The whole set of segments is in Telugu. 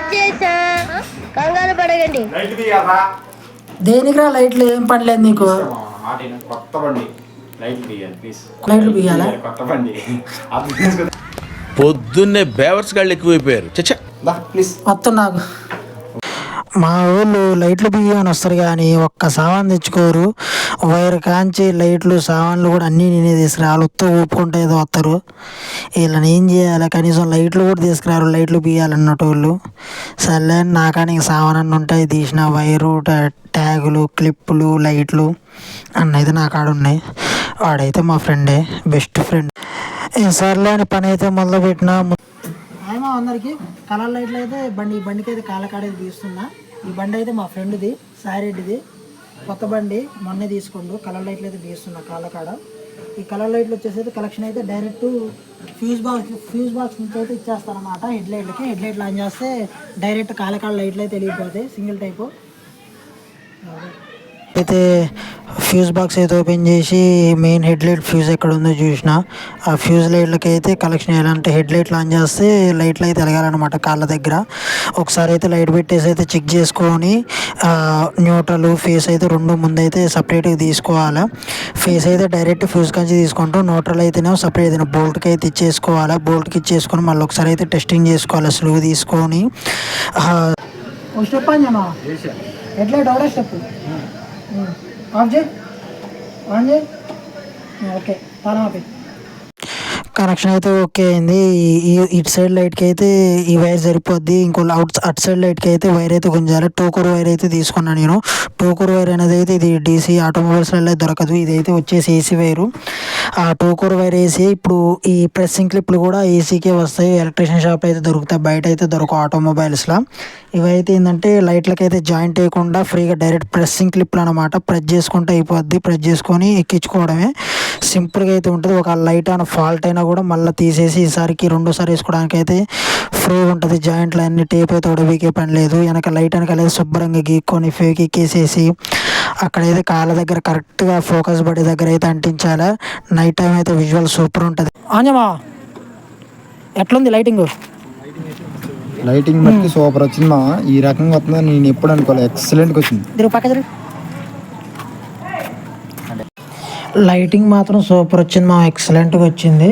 వచ్చేసా కంగారు పడగండి. దేనికిరా లైట్లు ఏం పనిలేదు నీకు? కొత్త బండి లైట్లు బియ్యాలా? కొత్త బండి పొద్దున్నే బేవర్స్ గాళ్ళు ఎక్కువైపోయారు. చచ్చా ప్లీజ్ మొత్తం నాకు మా ఊళ్ళు లైట్లు బియ్యమని వస్తారు కానీ ఒక్క సామాన్ తెచ్చుకోరు. వైర్ కాంచి లైట్లు సామాన్లు కూడా అన్నీ నేనే తీసుకురా. వాళ్ళు ఉత్త ఊపుకుంటే ఏదో వస్తారు. వీళ్ళని ఏం చేయాలి? కనీసం లైట్లు కూడా తీసుకురారు. లైట్లు బియ్యాలన్నటోళ్ళు సర్లే నాకాని సామాన్ అన్నీ ఉంటాయి. తీసిన వైరు ట్యాగులు క్లిప్పులు లైట్లు అన్నైతే నా కాడ ఉన్నాయి. వాడైతే మా ఫ్రెండే, బెస్ట్ ఫ్రెండ్. సర్లే అని పని అయితే మొదలు పెట్టినా. ఏమో అందరికి కలర్ లైట్లు అయితే బండికి అయితే కాళ్ళకాడేది తీస్తున్నా. ఈ బండి అయితే మా ఫ్రెండ్ది, సాయిరెడ్డిది. కొత్త బండి మొన్నే తీసుకుండు. కలర్ లైట్లు అయితే తీస్తున్నా కాళ్ళకాడ. ఈ కలర్ లైట్లు వచ్చేసి కలెక్షన్ అయితే డైరెక్ట్ ఫ్యూజ్ బాక్స్ నుంచి అయితే ఇచ్చేస్తారన్నమాట. హెడ్ లైట్లు ఆన్ చేస్తే డైరెక్ట్ కాళ్ళకాడ లైట్లు అయితే వెళ్ళిపోతాయి. సింగిల్ టైపు అయితే ఫ్యూజ్ బాక్స్ అయితే ఓపెన్ చేసి మెయిన్ హెడ్ లైట్ ఫ్యూజ్ ఎక్కడ ఉందో చూసిన. ఆ ఫ్యూజ్ లైట్లకి అయితే కలెక్షన్ చేయాలంటే హెడ్ లైట్లు ఆన్ చేస్తే లైట్లు అయితే వెలగాలన్నమాట కాళ్ళ దగ్గర. ఒకసారి అయితే లైట్ పెట్టేసి అయితే చెక్ చేసుకొని న్యూట్రల్ ఫేస్ అయితే రెండు ముందైతే సపరేట్గా తీసుకోవాలి. ఫేస్ అయితే డైరెక్ట్ ఫ్యూజ్ కంచి తీసుకుంటాం. న్యూట్రల్ అయితేనే సపరేట్ ఏదైనా బోల్ట్కి అయితే ఇచ్చేసుకోవాలి. బోల్ట్కి ఇచ్చేసుకొని మళ్ళీ ఒకసారి అయితే టెస్టింగ్ చేసుకోవాలి. స్లో తీసుకొని స్టెప్ ఆన్ హెడ్ లైట్ ఒకటే స్టెప్ ఆఫ్ చేయి, ఆన్ చేయి. ఓకే తాళం ఆపి. కనెక్షన్ అయితే ఓకే అయింది. ఇటు సైడ్ లైట్కి అయితే ఈ వైర్ సరిపోద్ది. ఇంకో అటు సైడ్ లైట్కి అయితే వైర్ అయితే గుంజాలి. టోకర్ వైర్ అయితే తీసుకున్నాను నేను. టోకర్ వైర్ అనేది అయితే ఇది డీసీ ఆటోమొబైల్స్లో దొరకదు. ఇదైతే వచ్చేసి ఏసీ వైరు. ఆ టోకర్ వైర్ వేసి ఇప్పుడు ఈ ప్రెస్సింగ్ క్లిప్లు కూడా ఏసీకే వస్తాయి. ఎలక్ట్రీషియన్ షాప్ అయితే దొరుకుతాయి, బయట అయితే దొరకవు ఆటోమొబైల్స్లో. ఇవైతే ఏంటంటే లైట్లకి అయితే జాయింట్ వేయకుండా ఫ్రీగా డైరెక్ట్ ప్రెస్సింగ్ క్లిప్లు అనమాట. ప్రెస్ చేసుకుంటే అయిపోద్ది. ప్రెస్ చేసుకొని ఎక్కించుకోవడమే. సింపుల్గా అయితే ఉంటుంది. ఒక లైట్ అయినా ఫాల్ట్ అయినా కూడా మళ్ళీ తీసేసి ఈసారికి రెండోసారి వేసుకోవడానికి అయితే ఫ్రీగా ఉంటుంది. జాయింట్లు అన్ని టేప్ అయితే కూడా వీకే పని లేదు. వెనక లైట్ వెనకాల శుభ్రంగా గీక్కొని ఫేక్ ఎక్కేసేసి అక్కడైతే కాళ్ళ దగ్గర కరెక్ట్గా ఫోకస్ పడే దగ్గర అయితే అంటించాలి. నైట్ టైం అయితే విజువల్ సూపర్ ఉంటుంది. ఆంజమా ఎట్లుంది లైటింగ్? లైటింగ్ బట్టి సూపర్ వచ్చింది మా. ఈ రకంగా వస్తుందని నేను ఎప్పుడు అనుకోలేదు. ఎక్సలెంట్గా వచ్చింది. లైటింగ్ మాత్రం సూపర్ వచ్చింది మా, ఎక్సలెంట్గా వచ్చింది.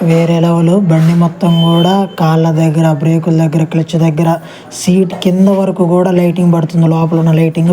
వేరే లెవెల్. బండి మొత్తం కూడా కాళ్ళ దగ్గర, బ్రేకుల దగ్గర, క్లచ్ దగ్గర, సీట్ కింద వరకు కూడా లైటింగ్ పడుతుంది. లోపల ఉన్న లైటింగ్